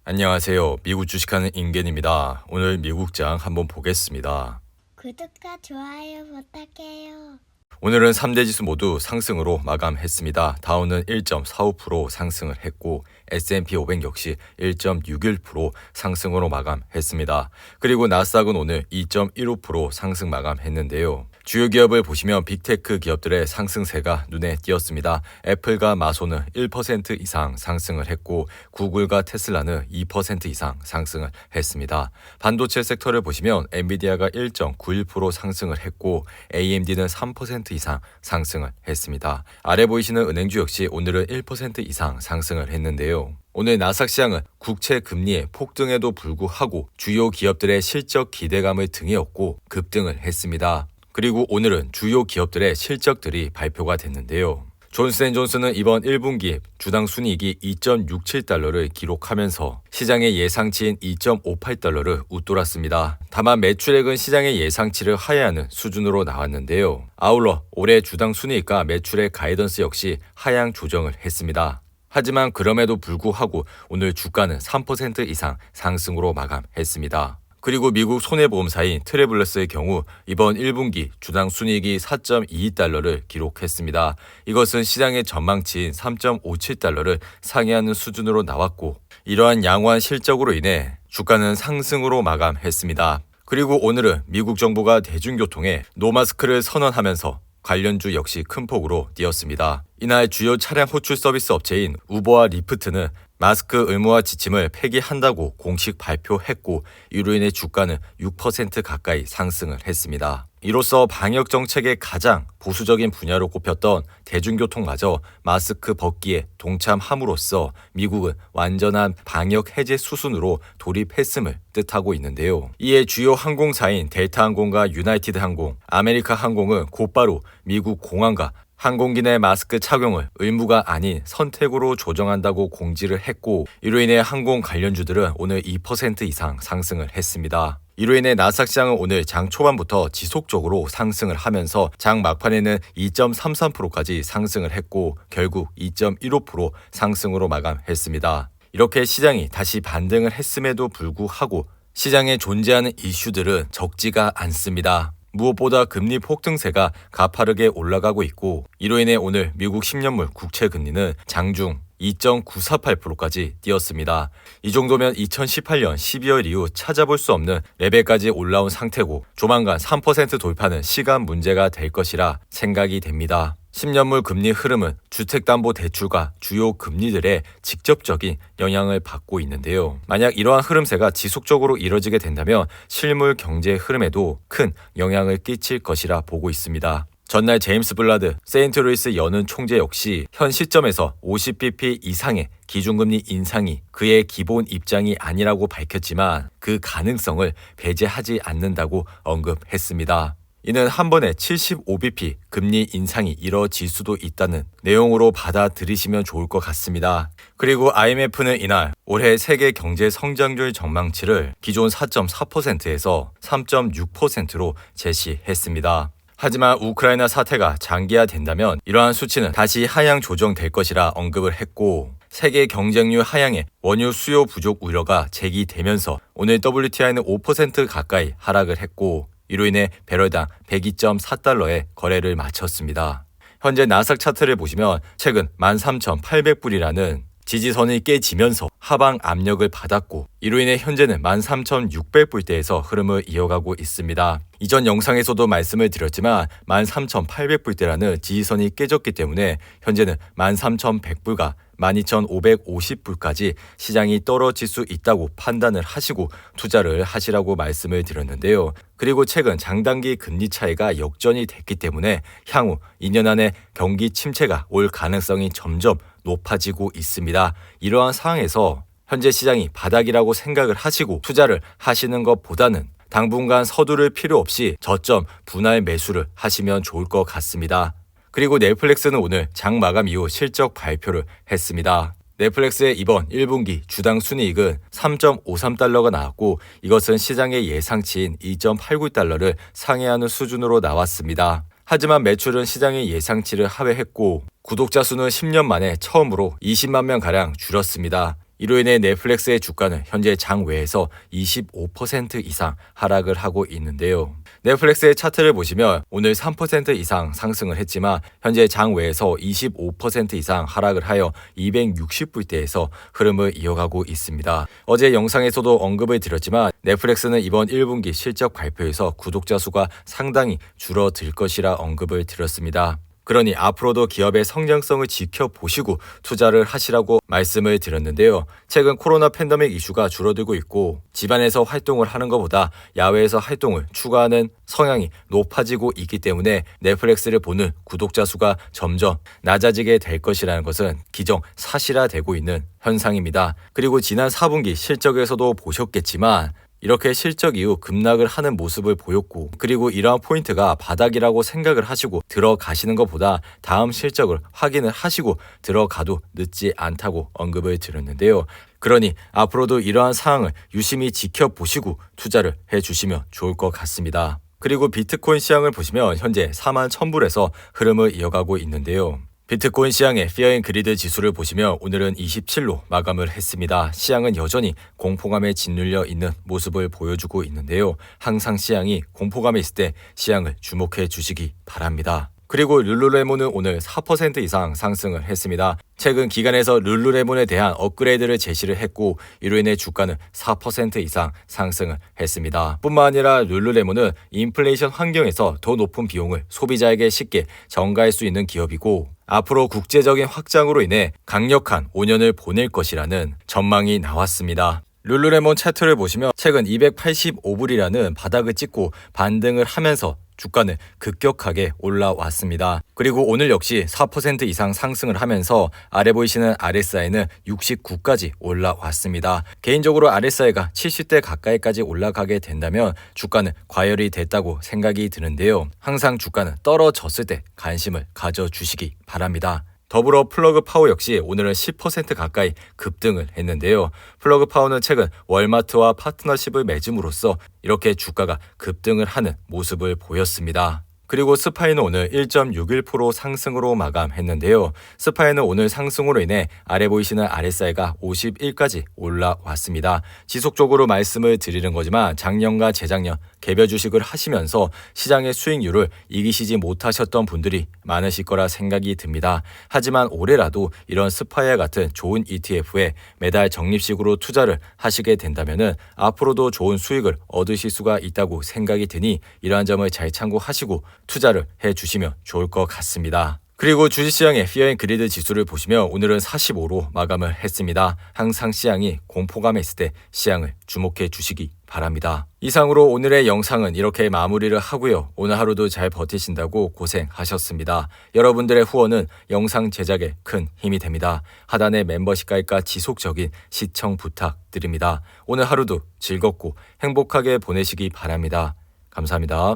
안녕하세요. 미국 주식하는 임겐입니다. 오늘 미국장 한번 보겠습니다. 구독과 좋아요 부탁해요. 오늘은 3대 지수 모두 상승으로 마감했습니다. 다우는 1.45% 상승을 했고 S&P 500 역시 1.61% 상승으로 마감했습니다. 그리고 나스닥은 오늘 2.15% 상승 마감했는데요. 주요 기업을 보시면 빅테크 기업들의 상승세가 눈에 띄었습니다. 애플과 마소는 1% 이상 상승을 했고 구글과 테슬라는 2% 이상 상승을 했습니다. 반도체 섹터를 보시면 엔비디아가 1.91% 상승을 했고 AMD는 3% 이상 상승을 했습니다. 아래 보이시는 은행주 역시 오늘은 1% 이상 상승을 했는데요. 오늘 나스닥 시장은 국채 금리의 폭등에도 불구하고 주요 기업들의 실적 기대감을 등에 업고 급등을 했습니다. 그리고 오늘은 주요 기업들의 실적들이 발표가 됐는데요. 존슨앤존슨은 이번 1분기 주당 순이익이 2.67달러를 기록하면서 시장의 예상치인 2.58달러를 웃돌았습니다. 다만 매출액은 시장의 예상치를 하회하는 수준으로 나왔는데요. 아울러 올해 주당 순이익과 매출액 가이던스 역시 하향 조정을 했습니다. 하지만 그럼에도 불구하고 오늘 주가는 3% 이상 상승으로 마감했습니다. 그리고 미국 손해보험사인 트래블러스의 경우 이번 1분기 주당 순이익이 4.22달러를 기록했습니다. 이것은 시장의 전망치인 3.57달러를 상회하는 수준으로 나왔고 이러한 양호한 실적으로 인해 주가는 상승으로 마감했습니다. 그리고 오늘은 미국 정부가 대중교통에 노마스크를 선언하면서 관련주 역시 큰 폭으로 뛰었습니다. 이날 주요 차량 호출 서비스 업체인 우버와 리프트는 마스크 의무화 지침을 폐기한다고 공식 발표했고 이로 인해 주가는 6% 가까이 상승을 했습니다. 이로써 방역 정책의 가장 보수적인 분야로 꼽혔던 대중교통마저 마스크 벗기에 동참함으로써 미국은 완전한 방역 해제 수순으로 돌입했음을 뜻하고 있는데요. 이에 주요 항공사인 델타항공과 유나이티드항공, 아메리카항공은 곧바로 미국 공항과 항공기 내 마스크 착용을 의무가 아닌 선택으로 조정한다고 공지를 했고 이로 인해 항공 관련주들은 오늘 2% 이상 상승을 했습니다. 이로 인해 나스닥 시장은 오늘 장 초반부터 지속적으로 상승을 하면서 장 막판에는 2.33%까지 상승을 했고 결국 2.15% 상승으로 마감했습니다. 이렇게 시장이 다시 반등을 했음에도 불구하고 시장에 존재하는 이슈들은 적지가 않습니다. 무엇보다 금리 폭등세가 가파르게 올라가고 있고 이로 인해 오늘 미국 10년물 국채 금리는 장중 2.948%까지 뛰었습니다. 이 정도면 2018년 12월 이후 찾아볼 수 없는 레벨까지 올라온 상태고 조만간 3% 돌파는 시간 문제가 될 것이라 생각이 됩니다. 10년물 금리 흐름은 주택담보대출과 주요 금리들의 직접적인 영향을 받고 있는데요. 만약 이러한 흐름세가 지속적으로 이뤄지게 된다면 실물 경제 흐름에도 큰 영향을 끼칠 것이라 보고 있습니다. 전날 제임스 블라드 세인트루이스 연은 총재 역시 현 시점에서 50bp 이상의 기준금리 인상이 그의 기본 입장이 아니라고 밝혔지만 그 가능성을 배제하지 않는다고 언급했습니다. 이는 한 번에 75bp 금리 인상이 이뤄질 수도 있다는 내용으로 받아들이시면 좋을 것 같습니다. 그리고 IMF는 이날 올해 세계 경제 성장률 전망치를 기존 4.4%에서 3.6%로 제시했습니다. 하지만 우크라이나 사태가 장기화된다면 이러한 수치는 다시 하향 조정될 것이라 언급을 했고 세계 경쟁률 하향에 원유 수요 부족 우려가 제기되면서 오늘 WTI는 5% 가까이 하락을 했고 이로 인해 배럴당 102.4달러에 거래를 마쳤습니다. 현재 나스닥 차트를 보시면 최근 13,800불이라는 지지선이 깨지면서 하방 압력을 받았고 이로 인해 현재는 13,600불대에서 흐름을 이어가고 있습니다. 이전 영상에서도 말씀을 드렸지만 13,800불대라는 지지선이 깨졌기 때문에 현재는 13,100불과 12,550불까지 시장이 떨어질 수 있다고 판단을 하시고 투자를 하시라고 말씀을 드렸는데요. 그리고 최근 장단기 금리 차이가 역전이 됐기 때문에 향후 2년 안에 경기 침체가 올 가능성이 점점 높아지고 있습니다. 이러한 상황에서 현재 시장이 바닥이라고 생각을 하시고 투자를 하시는 것보다는 당분간 서두를 필요 없이 저점 분할 매수를 하시면 좋을 것 같습니다. 그리고 넷플릭스는 오늘 장 마감 이후 실적 발표를 했습니다. 넷플릭스의 이번 1분기 주당 순이익은 3.53달러가 나왔고 이것은 시장의 예상치인 2.89달러를 상회하는 수준으로 나왔습니다. 하지만 매출은 시장의 예상치를 하회했고 구독자 수는 10년 만에 처음으로 20만 명가량 줄었습니다. 이로 인해 넷플릭스의 주가는 현재 장외에서 25% 이상 하락을 하고 있는데요. 넷플릭스의 차트를 보시면 오늘 3% 이상 상승을 했지만 현재 장외에서 25% 이상 하락을 하여 260불대에서 흐름을 이어가고 있습니다. 어제 영상에서도 언급을 드렸지만 넷플릭스는 이번 1분기 실적 발표에서 구독자 수가 상당히 줄어들 것이라 언급을 드렸습니다. 그러니 앞으로도 기업의 성장성을 지켜보시고 투자를 하시라고 말씀을 드렸는데요. 최근 코로나 팬데믹 이슈가 줄어들고 있고 집안에서 활동을 하는 것보다 야외에서 활동을 추구하는 성향이 높아지고 있기 때문에 넷플릭스를 보는 구독자 수가 점점 낮아지게 될 것이라는 것은 기정사실화되고 있는 현상입니다. 그리고 지난 4분기 실적에서도 보셨겠지만 이렇게 실적 이후 급락을 하는 모습을 보였고 그리고 이러한 포인트가 바닥이라고 생각을 하시고 들어가시는 것보다 다음 실적을 확인을 하시고 들어가도 늦지 않다고 언급을 드렸는데요. 그러니 앞으로도 이러한 상황을 유심히 지켜보시고 투자를 해주시면 좋을 것 같습니다. 그리고 비트코인 시장을 보시면 현재 41,000불에서 흐름을 이어가고 있는데요. 비트코인 시장의 피어 앤 그리드 지수를 보시면 오늘은 27로 마감을 했습니다. 시장은 여전히 공포감에 짓눌려 있는 모습을 보여주고 있는데요. 항상 시장이 공포감에 있을 때 시장을 주목해 주시기 바랍니다. 그리고 룰루레몬은 오늘 4% 이상 상승을 했습니다. 최근 기관에서 룰루레몬에 대한 업그레이드를 제시를 했고 이로 인해 주가는 4% 이상 상승을 했습니다. 뿐만 아니라 룰루레몬은 인플레이션 환경에서 더 높은 비용을 소비자에게 쉽게 전가할 수 있는 기업이고 앞으로 국제적인 확장으로 인해 강력한 5년을 보낼 것이라는 전망이 나왔습니다. 룰루레몬 차트를 보시면 최근 285불이라는 바닥을 찍고 반등을 하면서 주가는 급격하게 올라왔습니다. 그리고 오늘 역시 4% 이상 상승을 하면서 아래 보이시는 RSI는 69까지 올라왔습니다. 개인적으로 RSI가 70대 가까이까지 올라가게 된다면 주가는 과열이 됐다고 생각이 드는데요. 항상 주가는 떨어졌을 때 관심을 가져주시기 바랍니다. 더불어 플러그 파워 역시 오늘은 10% 가까이 급등을 했는데요. 플러그 파워는 최근 월마트와 파트너십을 맺음으로써 이렇게 주가가 급등을 하는 모습을 보였습니다. 그리고 스파이는 오늘 1.61% 상승으로 마감했는데요. 스파이는 오늘 상승으로 인해 아래 보이시는 RSI가 51까지 올라왔습니다. 지속적으로 말씀을 드리는 거지만 작년과 재작년 개별 주식을 하시면서 시장의 수익률을 이기시지 못하셨던 분들이 많으실 거라 생각이 듭니다. 하지만 올해라도 이런 스파이와 같은 좋은 ETF에 매달 적립식으로 투자를 하시게 된다면 앞으로도 좋은 수익을 얻으실 수가 있다고 생각이 드니 이러한 점을 잘 참고하시고 투자를 해주시면 좋을 것 같습니다. 그리고 주식시장의 피어 앤 그리드 지수를 보시면 오늘은 45로 마감을 했습니다. 항상 시장이 공포감에 있을 때 시장을 주목해 주시기 바랍니다. 이상으로 오늘의 영상은 이렇게 마무리를 하고요. 오늘 하루도 잘 버티신다고 고생하셨습니다. 여러분들의 후원은 영상 제작에 큰 힘이 됩니다. 하단의 멤버십 가입과 지속적인 시청 부탁드립니다. 오늘 하루도 즐겁고 행복하게 보내시기 바랍니다. 감사합니다.